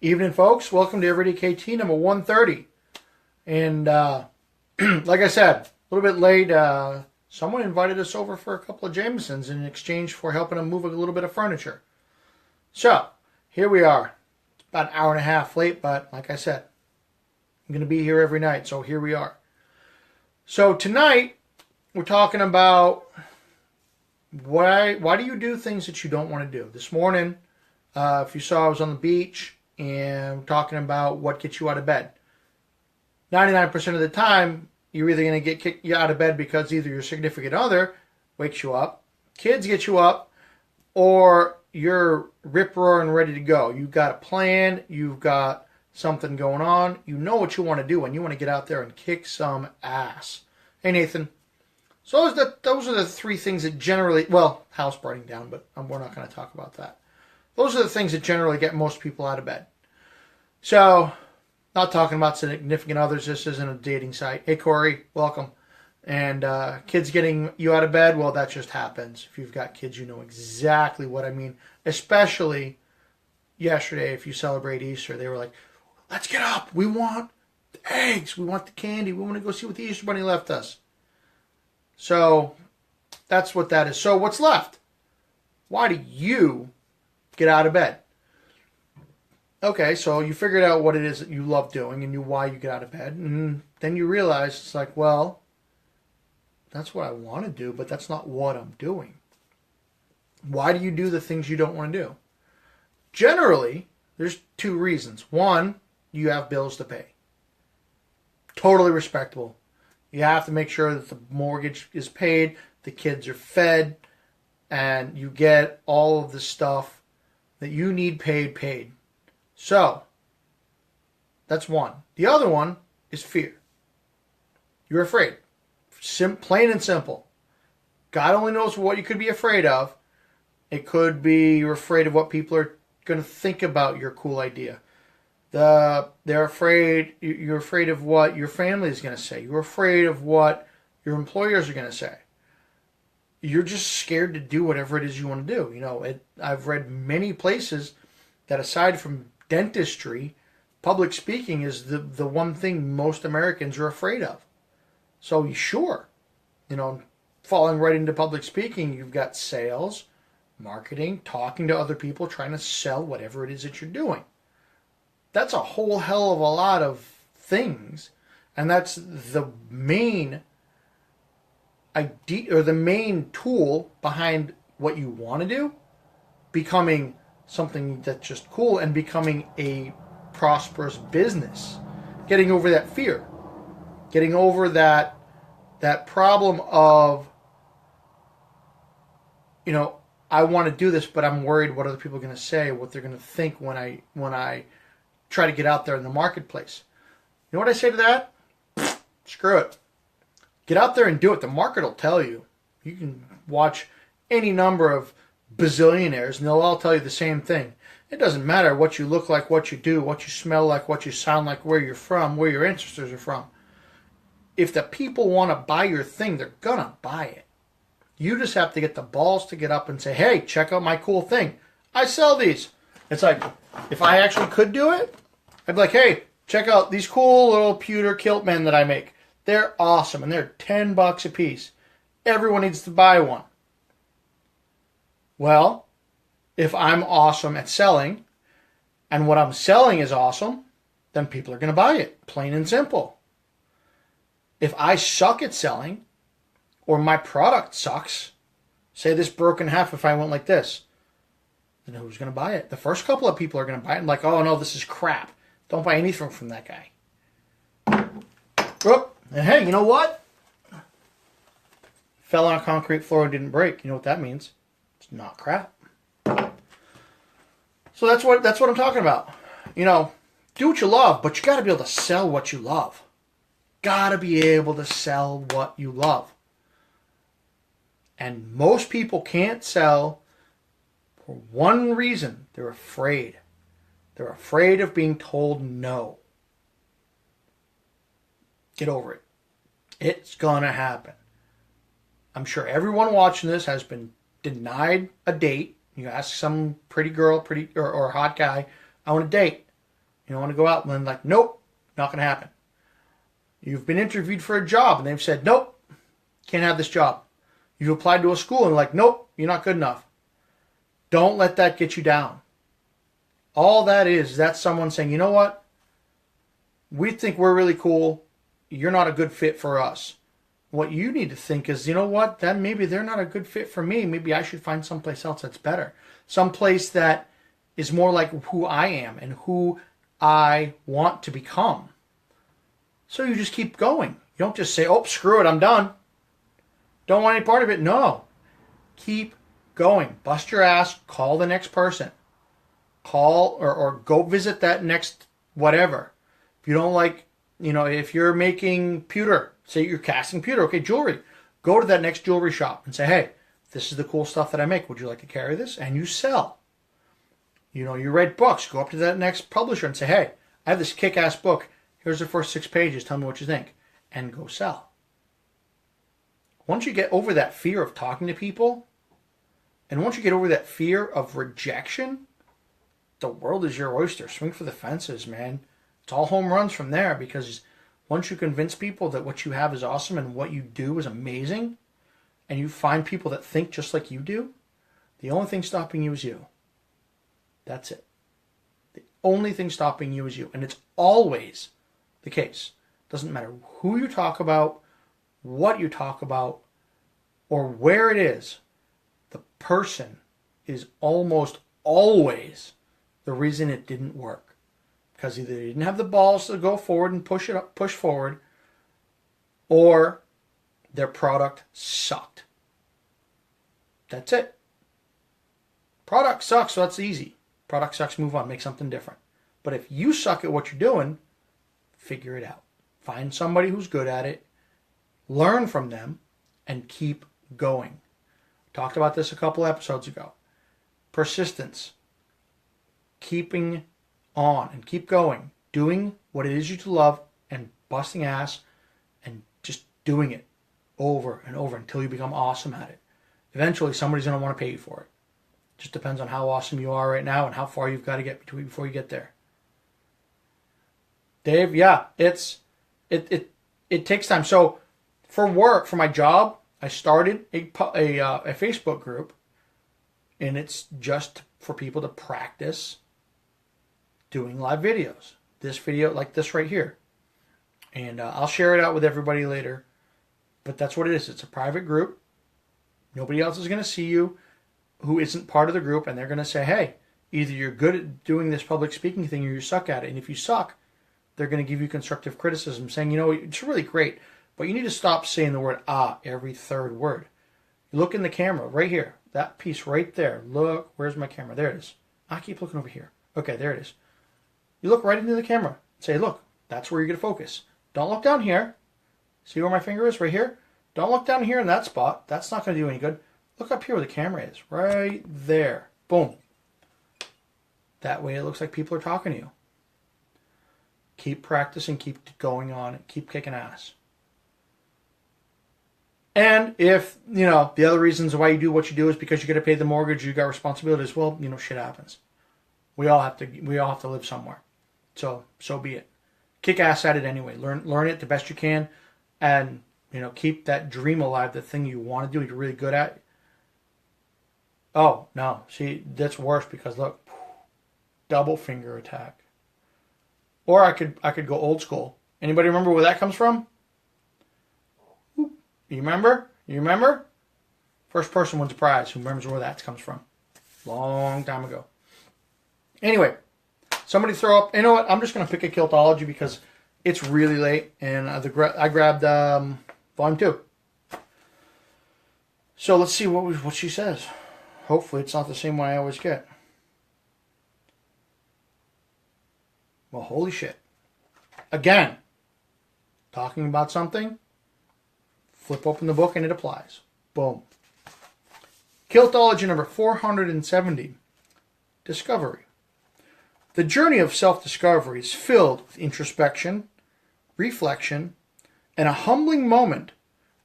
Evening, folks. Welcome to everydaykt number 130. And like I said, a little bit late. Someone invited us over for a couple of Jamesons in exchange for helping them move a little bit of furniture. So here we are. It's about an hour and a half late, but like I said, I'm going to be here every night. So here we are. So tonight we're talking about why do you do things that you don't want to do. This morning, if you saw, I was on the beach and talking about what gets you out of bed. 99% of the time, you're either going to get kicked out of bed because either your significant other wakes you up, kids get you up, or you're rip-roaring ready to go. You've got a plan, you've got something going on, you know what you want to do, and you want to get out there and kick some ass. Hey, Nathan. So those are the three things that generally, well, house burning down, but we're not going to talk about that. Those are the things that generally get most people out of bed. So, not talking about significant others. This isn't a dating site. Hey, Corey, welcome. And kids getting you out of bed, well, that just happens. If you've got kids, you know exactly what I mean. Especially yesterday, if you celebrate Easter, they were like, let's get up. We want the eggs. We want the candy. We want to go see what the Easter Bunny left us. So, that's what that is. So, what's left? Why do you get out of bed? Okay, so you figured out what it is that you love doing and why you get out of bed. And then you realize it's like, well, that's what I want to do, but that's not what I'm doing. Why do you do the things you don't want to do? Generally, there's two reasons. One, you have bills to pay. Totally respectable. You have to make sure that the mortgage is paid, the kids are fed, and you get all of the stuff that you need paid. So, that's one. The other one is fear. You're afraid. Plain and simple. God only knows what you could be afraid of. It could be you're afraid of what people are going to think about your cool idea. You're afraid of what your family is going to say. You're afraid of what your employers are going to say. You're just scared to do whatever it is you want to do. You know, I've read many places that aside from dentistry, public speaking is the one thing most Americans are afraid of. So sure, falling right into public speaking, you've got sales, marketing, talking to other people, trying to sell whatever it is that you're doing. That's a whole hell of a lot of things, and that's the main idea or the main tool behind what you want to do, becoming something that's just cool and becoming a prosperous business. Getting over that fear. Getting over that problem of, I want to do this, but I'm worried what other people are going to say, what they're going to think when I try to get out there in the marketplace. You know what I say to that? Screw it. Get out there and do it. The market will tell you. You can watch any number of bazillionaires and they'll all tell you the same thing. It doesn't matter what you look like, what you do, what you smell like, what you sound like, where you're from, where your ancestors are from. If the people want to buy your thing, they're going to buy it. You just have to get the balls to get up and say, hey, check out my cool thing. I sell these. It's like, if I actually could do it, I'd be like, hey, check out these cool little pewter Kiltman that I make. They're awesome, and they're $10 a piece. Everyone needs to buy one. Well, if I'm awesome at selling, and what I'm selling is awesome, then people are going to buy it, plain and simple. If I suck at selling, or my product sucks, say this broke in half if I went like this, then who's going to buy it? The first couple of people are going to buy it and like, oh no, this is crap. Don't buy anything from that guy. Whoop. And hey, you know what? Fell on a concrete floor and didn't break. You know what that means? It's not crap. So that's what I'm talking about. Do what you love, but you got to be able to sell what you love. Got to be able to sell what you love. And most people can't sell for one reason. They're afraid. They're afraid of being told no. Get over it. It's gonna happen. I'm sure everyone watching this has been denied a date. You ask some pretty girl, or hot guy, I want a date. You don't want to go out and then like, nope, not going to happen. You've been interviewed for a job and they've said, nope, can't have this job. You've applied to a school and like, nope, you're not good enough. Don't let that get you down. All that is, that's someone saying, you know what? We think we're really cool. You're not a good fit for us. What you need to think is, you know what? Then maybe they're not a good fit for me. Maybe I should find someplace else that's better. Someplace that is more like who I am and who I want to become. So you just keep going. You don't just say, oh, screw it, I'm done. Don't want any part of it. No. Keep going. Bust your ass. Call the next person. Call or go visit that next whatever. If you don't like, if you're making pewter, say you're casting pewter, okay, jewelry. Go to that next jewelry shop and say, hey, this is the cool stuff that I make. Would you like to carry this? And you sell. You write books. Go up to that next publisher and say, hey, I have this kick-ass book. Here's the first 6 pages. Tell me what you think. And go sell. Once you get over that fear of talking to people, and once you get over that fear of rejection, the world is your oyster. Swing for the fences, man. It's all home runs from there, because once you convince people that what you have is awesome and what you do is amazing, and you find people that think just like you do, the only thing stopping you is you. That's it. The only thing stopping you is you. And it's always the case. Doesn't matter who you talk about, what you talk about, or where it is. The person is almost always the reason it didn't work. Because either they didn't have the balls to go forward and push forward, or their product sucked. That's it. Product sucks, so that's easy. Product sucks, move on, make something different. But if you suck at what you're doing, figure it out. Find somebody who's good at it, learn from them, and keep going. Talked about this a couple episodes ago. Persistence. Keeping on and keep going. Doing what it is you love and busting ass and just doing it over and over until you become awesome at it. Eventually, somebody's going to want to pay you for it. Just depends on how awesome you are right now and how far you've got to get before you get there. Dave, yeah, it takes time. So for work, for my job, I started a Facebook group, and it's just for people to practice doing live videos. This video, like this right here. And I'll share it out with everybody later. But that's what it is. It's a private group. Nobody else is going to see you who isn't part of the group, and they're going to say, hey, either you're good at doing this public speaking thing or you suck at it. And if you suck, they're going to give you constructive criticism, saying, it's really great, but you need to stop saying the word every third word. You look in the camera right here, that piece right there. Look, where's my camera? There it is. I keep looking over here. Okay, there it is. You look right into the camera and say, look, that's where you're going to focus. Don't look down here. See where my finger is? Right here? Don't look down here in that spot. That's not going to do any good. Look up here where the camera is. Right there. Boom. That way it looks like people are talking to you. Keep practicing, keep going on, keep kicking ass. And if, the other reasons why you do what you do is because you got to pay the mortgage, you got responsibilities, well, shit happens. We all have to live somewhere. So be it. Kick ass at it anyway. Learn it the best you can, and keep that dream alive, the thing you want to do, you're really good at. Oh, no. See, that's worse because look, double finger attack. Or I could go old school. Anybody remember where that comes from? You remember? You remember? First person wins a prize. Who remembers where that comes from? Long time ago. Anyway, somebody throw up. You know what? I'm just going to pick a Kiltology because it's really late, and I grabbed volume 2. So let's see what she says. Hopefully it's not the same one I always get. Well, holy shit. Again, talking about something, flip open the book and it applies. Boom. Kiltology number 470. Discovery. The journey of self-discovery is filled with introspection, reflection, and a humbling moment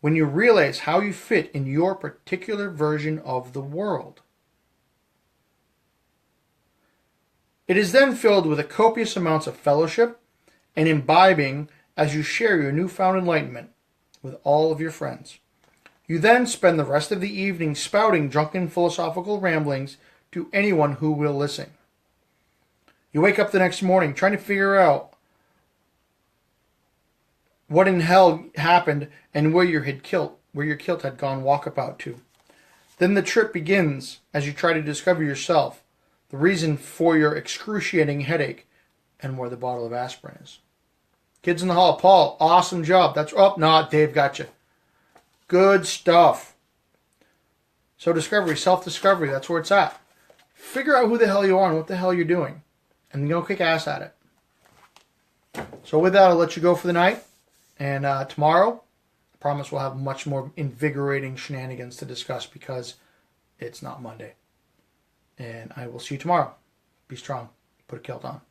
when you realize how you fit in your particular version of the world. It is then filled with a copious amounts of fellowship and imbibing as you share your newfound enlightenment with all of your friends. You then spend the rest of the evening spouting drunken philosophical ramblings to anyone who will listen. You wake up the next morning trying to figure out what in hell happened and where your kilt had gone walkabout to. Then the trip begins as you try to discover yourself, the reason for your excruciating headache, and where the bottle of aspirin is. Kids in the hall, Paul, awesome job. That's Dave got you. Good stuff. So discovery, self-discovery, that's where it's at. Figure out who the hell you are and what the hell you're doing, and go kick ass at it. So with that, I'll let you go for the night. And tomorrow, I promise we'll have much more invigorating shenanigans to discuss because it's not Monday. And I will see you tomorrow. Be strong. Put a kilt on.